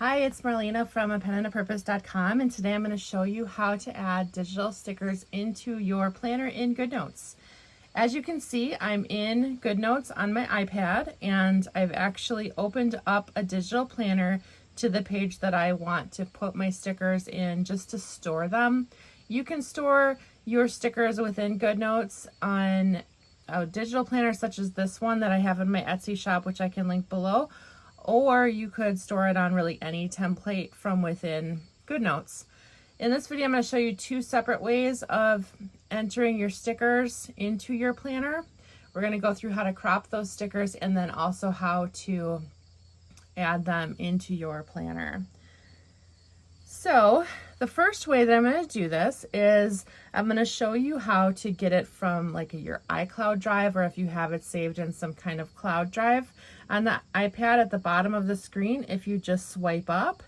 Hi, it's Marlena from apenandapurpose.com, and today I'm going to show you how to add digital stickers into your planner in Goodnotes. As you can see, I'm in Goodnotes on my iPad, and I've actually opened up a digital planner to the page that I want to put my stickers in just to store them. You can store your stickers within Goodnotes on a digital planner such as this one that I have in my Etsy shop, which I can link below. Or you could store it on really any template from within Goodnotes. In this video, I'm going to show you two separate ways of entering your stickers into your planner. We're going to go through how to crop those stickers and then also how to add them into your planner. So the first way that I'm going to do this is I'm going to show you how to get it from like your iCloud drive, or if you have it saved in some kind of cloud drive. On the iPad at the bottom of the screen, if you just swipe up,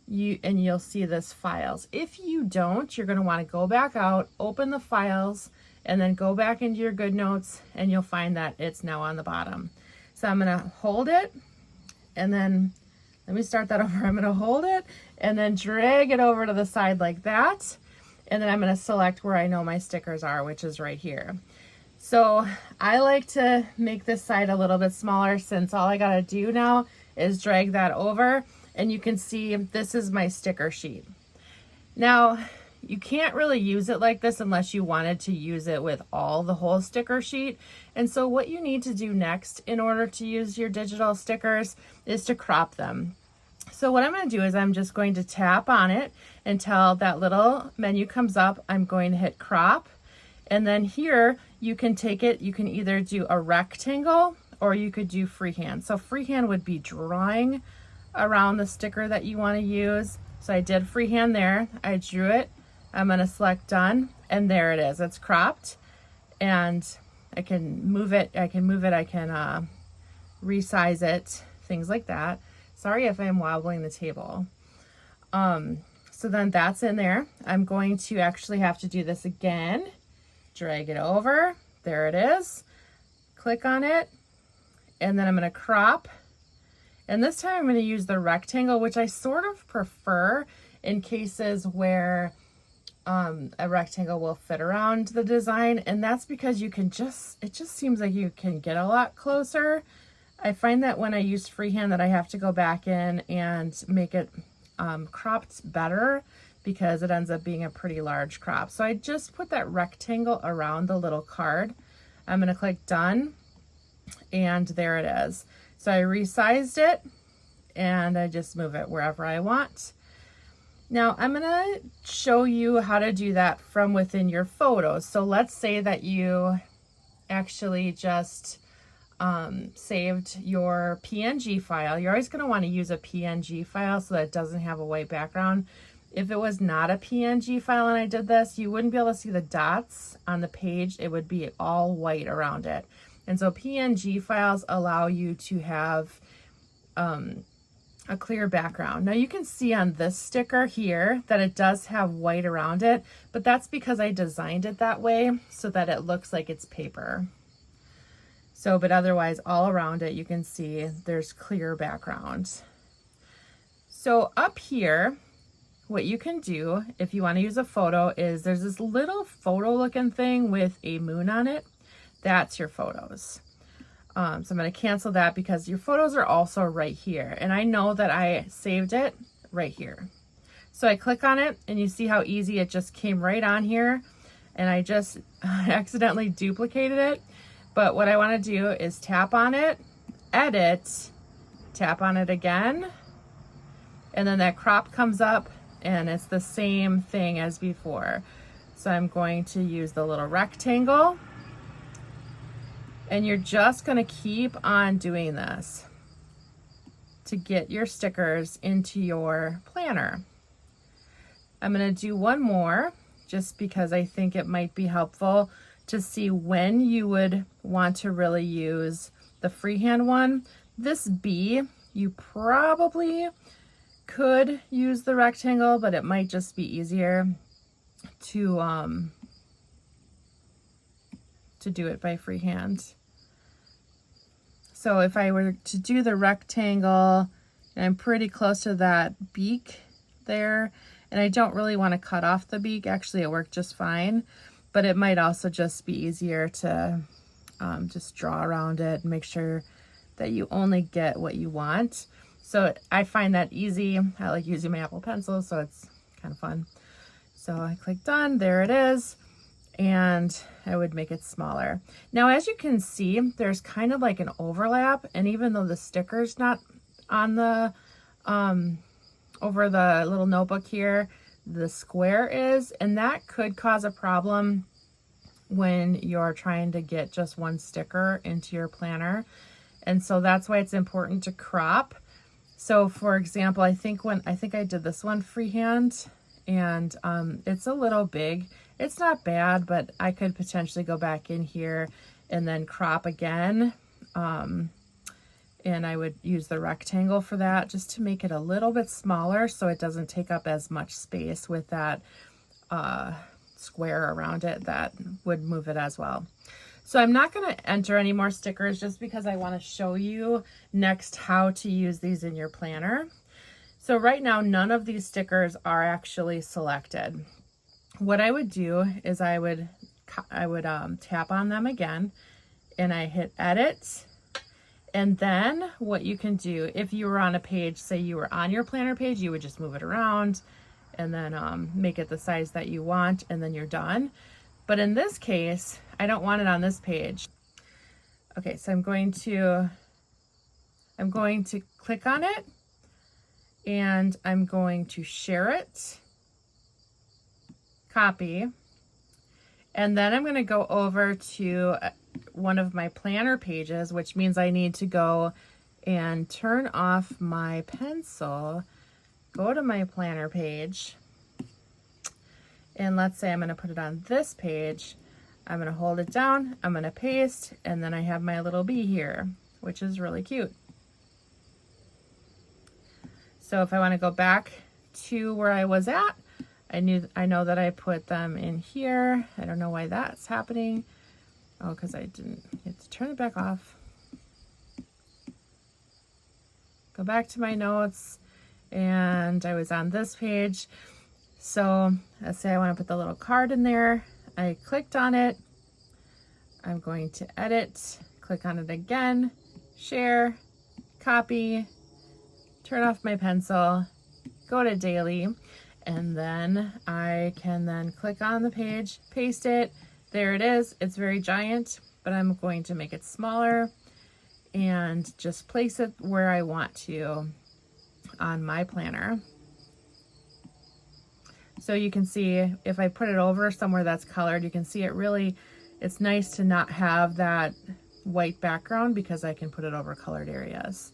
you'll see this files. If you don't, you're going to want to go back out, open the files, and then go back into your Goodnotes, and you'll find that it's now on the bottom. So I'm going to hold it, and then let me start that over. I'm going to hold it and then drag it over to the side like that. And then I'm going to select where I know my stickers are, which is right here. So I like to make this side a little bit smaller, since all I got to do now is drag that over, and you can see this is my sticker sheet. Now, you can't really use it like this unless you wanted to use it with all the whole sticker sheet. And so what you need to do next in order to use your digital stickers is to crop them. So what I'm going to do is I'm just going to tap on it until that little menu comes up. I'm going to hit crop. And then here you can take it, you can either do a rectangle or you could do freehand. So freehand would be drawing around the sticker that you want to use. So I did freehand there. I drew it. I'm going to select done, and there it is. It's cropped, and I can move it. I can resize it, things like that. Sorry if I'm wobbling the table. So then that's in there. I'm going to actually have to do this again. Drag it over. There it is. Click on it, and then I'm going to crop. And this time I'm going to use the rectangle, which I sort of prefer in cases where a rectangle will fit around the design, and that's because it just seems like you can get a lot closer. I find that when I use freehand that I have to go back in and make it cropped better, because it ends up being a pretty large crop. So I just put that rectangle around the little card. I'm going to click done, and there it is. So I resized it, and I just move it wherever I want. Now I'm going to show you how to do that from within your photos. So let's say that you actually just saved your PNG file. You're always going to want to use a PNG file so that it doesn't have a white background. If it was not a PNG file and I did this, you wouldn't be able to see the dots on the page. It would be all white around it. And so PNG files allow you to have a clear background. Now you can see on this sticker here that it does have white around it, but that's because I designed it that way so that it looks like it's paper. So, but otherwise all around it you can see there's clear background. So up here, what you can do if you want to use a photo is there's this little photo looking thing with a moon on it. That's your photos. So I'm going to cancel that because your photos are also right here. And I know that I saved it right here. So I click on it, and you see how easy it just came right on here. And I just accidentally duplicated it. But what I want to do is tap on it, edit, tap on it again. And then that crop comes up, and it's the same thing as before. So I'm going to use the little rectangle. And you're just going to keep on doing this to get your stickers into your planner. I'm going to do one more just because I think it might be helpful to see when you would want to really use the freehand one. This B, you probably could use the rectangle, but it might just be easier to do it by freehand. So if I were to do the rectangle And I'm pretty close to that beak there. And I don't really want to cut off the beak. Actually, it worked just fine. But it might also just be easier to just draw around it and make sure that you only get what you want. So I find that easy. I like using my Apple Pencil, so it's kind of fun. So I click done, there it is. And I would make it smaller. Now, as you can see, there's kind of like an overlap. And even though the sticker's not on the, over the little notebook here, the square is, and that could cause a problem when you're trying to get just one sticker into your planner. And so that's why it's important to crop. So for example, I think I did this one freehand, and it's a little big. It's not bad, but I could potentially go back in here and then crop again. And I would use the rectangle for that just to make it a little bit smaller so it doesn't take up as much space with that square around it that would move it as well. So I'm not going to enter any more stickers just because I want to show you next how to use these in your planner. So right now, none of these stickers are actually selected. What I would do is I would tap on them again, and I hit edit. And then what you can do, if you were on a page, say you were on your planner page, you would just move it around and then make it the size that you want, and then you're done. But in this case, I don't want it on this page. Okay, so I'm going to click on it, and I'm going to share it, copy, and then I'm going to go over to one of my planner pages, which means I need to go and turn off my pencil, go to my planner page, and let's say I'm going to put it on this page. I'm going to hold it down, I'm going to paste, and then I have my little bee here, which is really cute. So if I want to go back to where I was at, I know that I put them in here. I don't know why that's happening. Oh, because I didn't get to turn it back off. Go back to my notes, and I was on this page. So let's say I want to put the little card in there. I clicked on it. I'm going to edit, click on it again, share, copy, turn off my pencil, go to daily, and then I can then click on the page, paste it. There it is. It's very giant, but I'm going to make it smaller and just place it where I want to on my planner. So you can see if I put it over somewhere that's colored, you can see it's nice to not have that white background because I can put it over colored areas.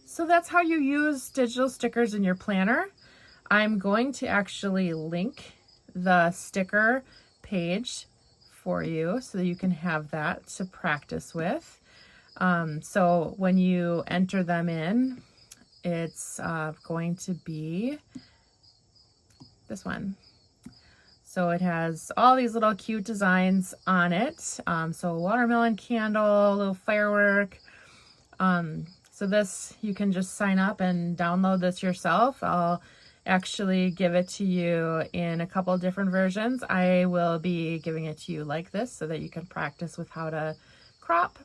So that's how you use digital stickers in your planner. I'm going to actually link the sticker page for you so that you can have that to practice with. So when you enter them in, it's going to be this one. So it has all these little cute designs on it. So a watermelon candle, a little firework. So this, you can just sign up and download this yourself. I'll actually give it to you in a couple different versions. I will be giving it to you like this so that you can practice with how to crop.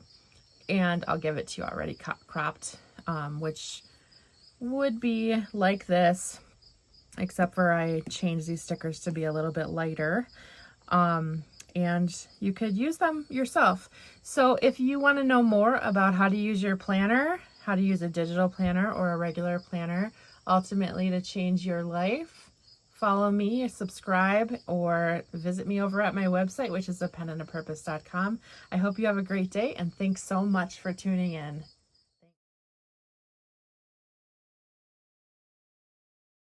And I'll give it to you already cropped, which would be like this, except for I changed these stickers to be a little bit lighter. And you could use them yourself. So if you want to know more about how to use your planner, how to use a digital planner or a regular planner, ultimately to change your life, follow me, subscribe, or visit me over at my website, which is apenandapurpose.com. I hope you have a great day, and thanks so much for tuning in.